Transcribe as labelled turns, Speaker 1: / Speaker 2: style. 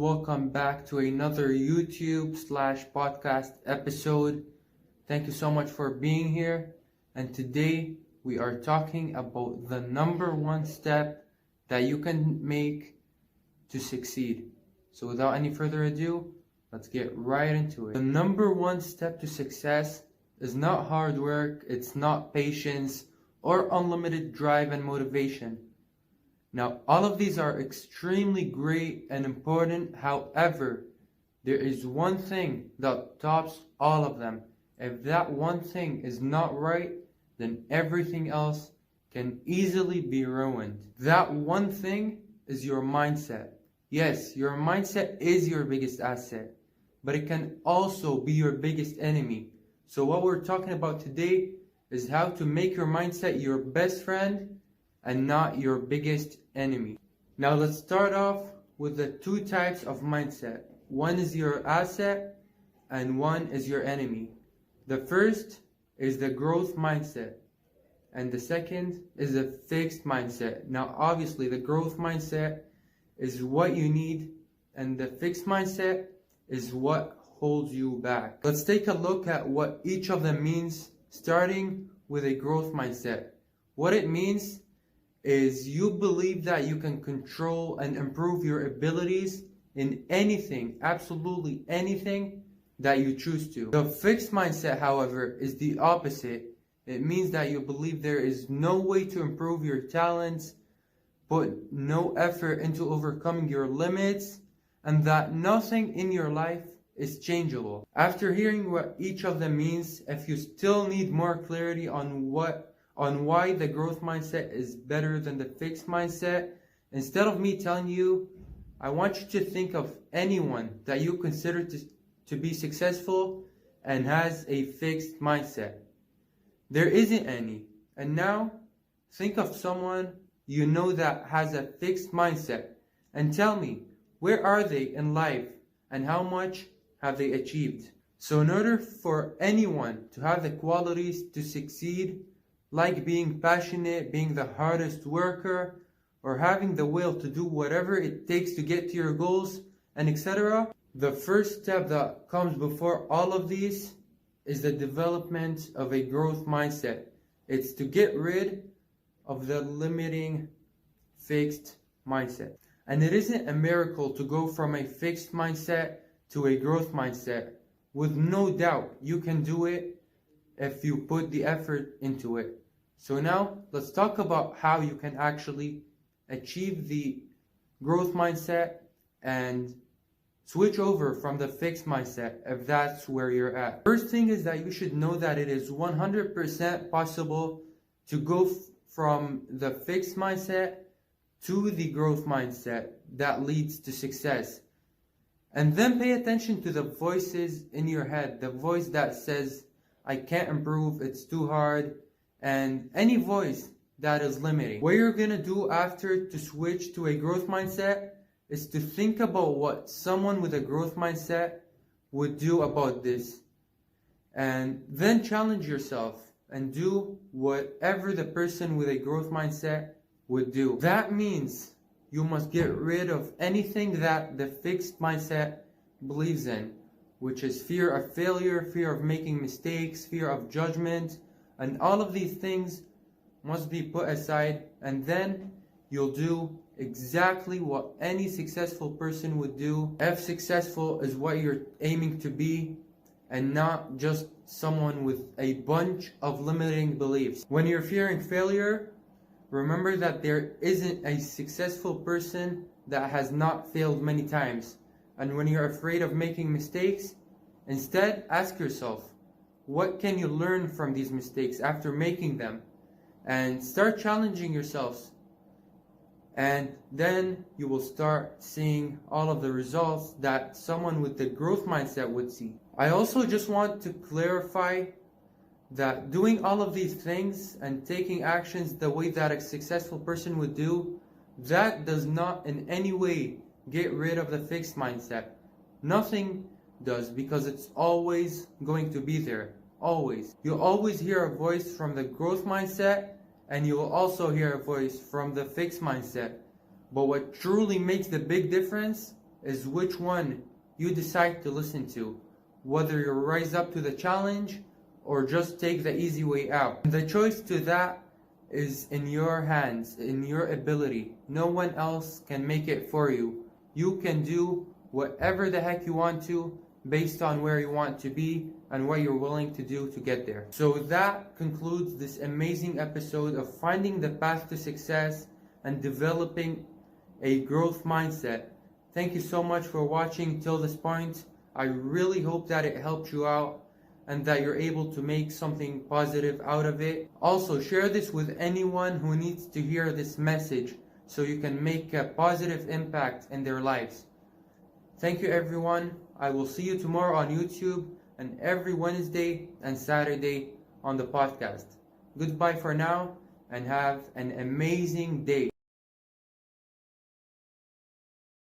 Speaker 1: Welcome back to another YouTube/podcast episode. Thank you so much for being here. And today we are talking about the number one step that you can make to succeed. So without any further ado, let's get right into it. The number one step to success is not hard work, it's not patience or unlimited drive and motivation. Now, all of these are extremely great and important. However, there is one thing that tops all of them. If that one thing is not right, then everything else can easily be ruined. That one thing is your mindset. Yes, your mindset is your biggest asset, but it can also be your biggest enemy. So what we're talking about today is how to make your mindset your best friend and not your biggest enemy. Now let's start off with the two types of mindset. One is your asset and one is your enemy. The first is the growth mindset and the second is a fixed mindset. Now obviously the growth mindset is what you need and the fixed mindset is what holds you back. Let's take a look at what each of them means, starting with a growth mindset. What it means is you believe that you can control and improve your abilities in anything, absolutely anything that you choose to. The fixed mindset, however, is the opposite. It means that you believe there is no way to improve your talents, put no effort into overcoming your limits, and that nothing in your life is changeable. After hearing what each of them means, if you still need more clarity on why the growth mindset is better than the fixed mindset, instead of me telling you, I want you to think of anyone that you consider to be successful and has a fixed mindset. There isn't any. And now, think of someone you know that has a fixed mindset and tell me, where are they in life and how much have they achieved? So in order for anyone to have the qualities to succeed, like being passionate, being the hardest worker, or having the will to do whatever it takes to get to your goals, and etc. The first step that comes before all of these is the development of a growth mindset. It's to get rid of the limiting fixed mindset. And it isn't a miracle to go from a fixed mindset to a growth mindset. With no doubt, you can do it if you put the effort into it. So now let's talk about how you can actually achieve the growth mindset and switch over from the fixed mindset if that's where you're at. First thing is that you should know that it is 100% possible to go from the fixed mindset to the growth mindset that leads to success. And then pay attention to the voices in your head, the voice that says, I can't improve, it's too hard, and any voice that is limiting. What you're gonna do after to switch to a growth mindset is to think about what someone with a growth mindset would do about this. And then challenge yourself and do whatever the person with a growth mindset would do. That means you must get rid of anything that the fixed mindset believes in, which is fear of failure, fear of making mistakes, fear of judgment, and all of these things must be put aside, and then you'll do exactly what any successful person would do if successful is what you're aiming to be and not just someone with a bunch of limiting beliefs. When you're fearing failure, remember that there isn't a successful person that has not failed many times. And when you're afraid of making mistakes, instead ask yourself, what can you learn from these mistakes after making them? And start challenging yourselves. And then you will start seeing all of the results that someone with the growth mindset would see. I also just want to clarify that doing all of these things and taking actions the way that a successful person would do, that does not in any way get rid of the fixed mindset. Nothing does, because it's always going to be there. Always. You'll always hear a voice from the growth mindset and you will also hear a voice from the fixed mindset. But what truly makes the big difference is which one you decide to listen to, whether you rise up to the challenge or just take the easy way out. And the choice to that is in your hands, in your ability. No one else can make it for you. You can do whatever the heck you want to based on where you want to be and what you're willing to do to get there. So that concludes this amazing episode of finding the path to success and developing a growth mindset. Thank you so much for watching till this point. I really hope that it helped you out and that you're able to make something positive out of it. Also, share this with anyone who needs to hear this message so you can make a positive impact in their lives. Thank you, everyone. I will see you tomorrow on YouTube and every Wednesday and Saturday on the podcast. Goodbye for now and have an amazing day.